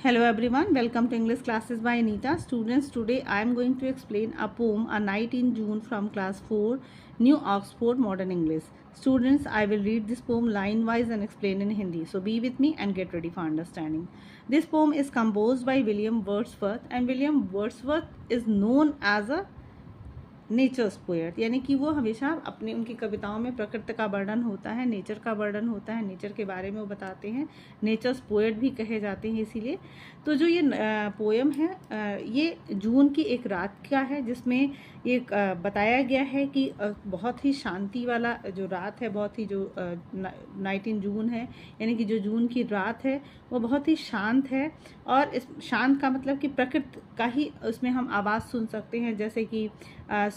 Hello everyone, welcome to English classes by Anita. Students, today I am going to explain a poem A Night in June from class 4, New Oxford Modern English. Students, I will read this poem line wise and explain in Hindi. So be with me and get ready for understanding. This poem is composed by William Wordsworth, and William Wordsworth is known as a nature's poet, यानी कि वो हमेशा अपनी उनकी कविताओं में प्रकृति का वर्णन होता है, नेचर का वर्णन होता है, नेचर के बारे में वो बताते हैं, नेचर्स पोएट भी कहे जाते हैं इसीलिए। तो जो ये पोएम है ये जून की एक रात का है, जिसमें ये बताया गया है कि बहुत ही शांति वाला जो रात है, बहुत ही जो नाइट इन जून है, यानी कि जो जून की रात है वो बहुत ही शांत है। और इस शांत का मतलब कि प्रकृति का ही उसमें हम आवाज़ सुन सकते हैं, जैसे कि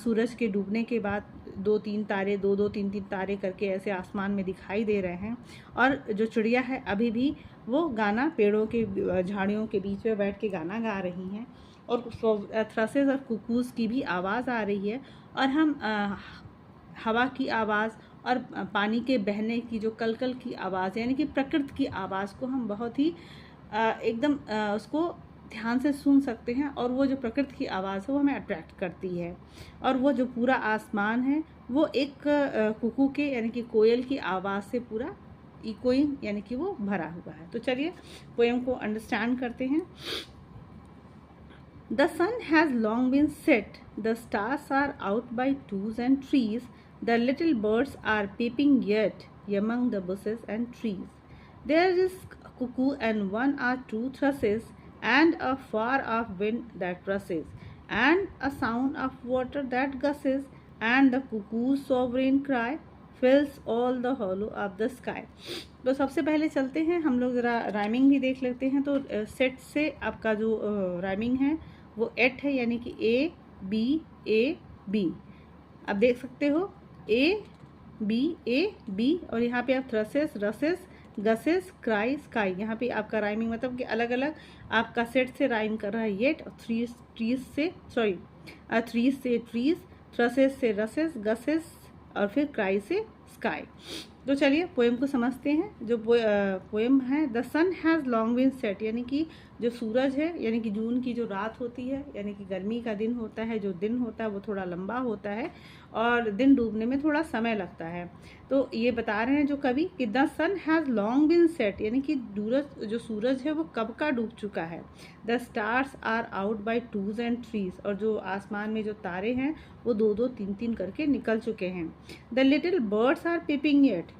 सूरज के डूबने के बाद दो तीन तारे, दो तीन तारे करके ऐसे आसमान में दिखाई दे रहे हैं। और जो चिड़िया है अभी भी वो गाना पेड़ों के झाड़ियों के बीच में बैठ के गाना गा रही हैं, और थ्रसेस और कुकूज की भी आवाज़ आ रही है। और हम हवा की आवाज़ और पानी के बहने की जो कलकल की आवाज़, यानी कि प्रकृति की आवाज़ को हम बहुत ही एकदम उसको ध्यान से सुन सकते हैं। और वो जो प्रकृति की आवाज़ है वो हमें अट्रैक्ट करती है। और वो जो पूरा आसमान है वो एक कुकू के यानी कि कोयल की आवाज़ से पूरा इकोइंग यानी कि वो भरा हुआ है। तो चलिए पोएम को अंडरस्टैंड करते हैं। The sun has long been set, the stars are out by twos and threes, the little birds are peeping yet among the bushes and trees. There is a cuckoo and one or two thrushes, and a far off wind that rushes, and a sound of water that gushes, and the cuckoo's sovereign cry fills all the hollow of the sky. तो सबसे पहले चलते हैं हम लोग ज़रा rhyming भी देख लेते हैं। तो सेट से आपका जो राइमिंग है वो एट है, यानी कि ए बी। अब देख सकते हो ए बी, और यहाँ पे आप थ्रसेस, रसेस, गसेस, क्राई, स्काई, यहाँ पे आपका राइमिंग मतलब कि अलग अलग आपका सेट से राइम कर रहा है येट, और थ्रीज से ट्रीज, थ्रसेस से रसेस, गसेस, और फिर क्राई से स्काई। तो चलिए पोएम को समझते हैं। जो पोएम है the sun has long been set, यानी कि जो सूरज है, यानी कि जून की जो रात होती है, यानी कि गर्मी का दिन होता है, जो दिन होता है वो थोड़ा लंबा होता है और दिन डूबने में थोड़ा समय लगता है। तो ये बता रहे हैं जो कवि कि the sun has long been set, यानी कि जो सूरज है वो कब का डूब चुका है। The stars are out by twos and threes, और जो आसमान में जो तारे हैं वो दो तीन करके निकल चुके हैं। The little birds are piping yet,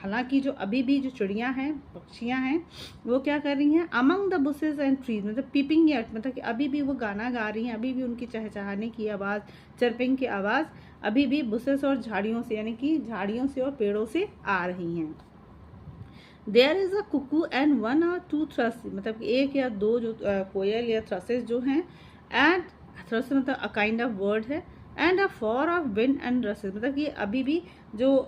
हालांकि जो अभी भी जो चिड़ियाँ हैं, पक्षियाँ हैं, वो क्या कर रही हैं among the bushes and trees, मतलब पीपिंग येट मतलब कि अभी भी वो गाना गा रही हैं, अभी भी उनकी चहचहाने की आवाज़, चर्पिंग की आवाज़ अभी भी बुशेस और झाड़ियों से, यानी कि झाड़ियों से और पेड़ों से आ रही हैं। There is a cuckoo and one or two thrush, मतलब एक या दो जो कोयल या थ्रसेस जो हैं, एंड थ्रस मतलब अ काइंड ऑफ वर्ड है, and a for of wind and रसेस, मतलब कि अभी भी जो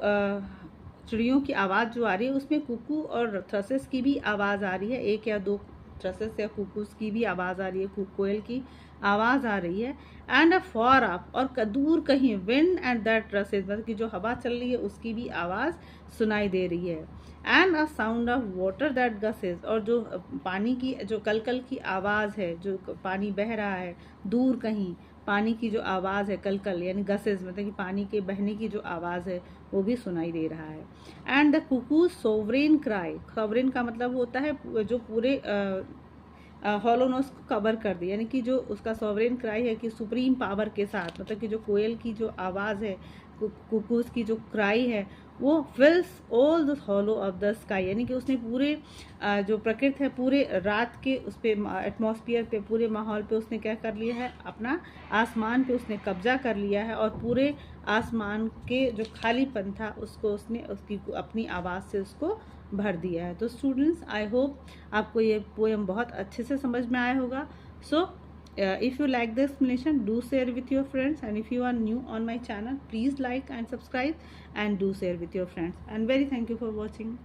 चिड़ियों की आवाज़ जो आ रही है उसमें कुकू और थ्रसेस की भी आवाज़ आ रही है, एक या दो थ्रसेस या कुकूस की भी आवाज़ आ रही है, कोयल की आवाज़ आ रही है। एंड अ फॉर ऑफ, और दूर कहीं विंड एंड दैट रसेस, मतलब कि जो हवा चल रही है उसकी भी आवाज़ सुनाई दे रही है। And a sound of water that guesses, और जो पानी की जो कलकल की आवाज़ है, जो पानी बह रहा है दूर कहीं, पानी की जो आवाज़ है कलकल यानी गसेस, मतलब कि पानी के बहने की जो आवाज़ है वो भी सुनाई दे रहा है। And the Kuku sovereign cry, sovereign का मतलब होता है जो पूरे हॉलोनोस को कवर कर दे, यानी कि जो उसका सॉवरेन क्राई है कि सुप्रीम पावर के साथ, मतलब कि जो कोयल की जो आवाज़ है, कुकूस की जो क्राई है वो fills all the hollow of the sky, यानी कि उसने पूरे जो प्रकृति है पूरे रात के उस पर एटमॉस्फेयर पे, पूरे माहौल पे उसने क्या कर लिया है, अपना आसमान पे उसने कब्जा कर लिया है, और पूरे आसमान के जो खालीपन था उसको उसने उसकी अपनी आवाज़ से उसको भर दिया है। तो स्टूडेंट्स, आई होप आपको ये पोएम बहुत अच्छे से समझ में आया होगा। सो if you like the explanation, do share with your friends, and if you are new on my channel, please like and subscribe and do share with your friends, and very thank you for watching.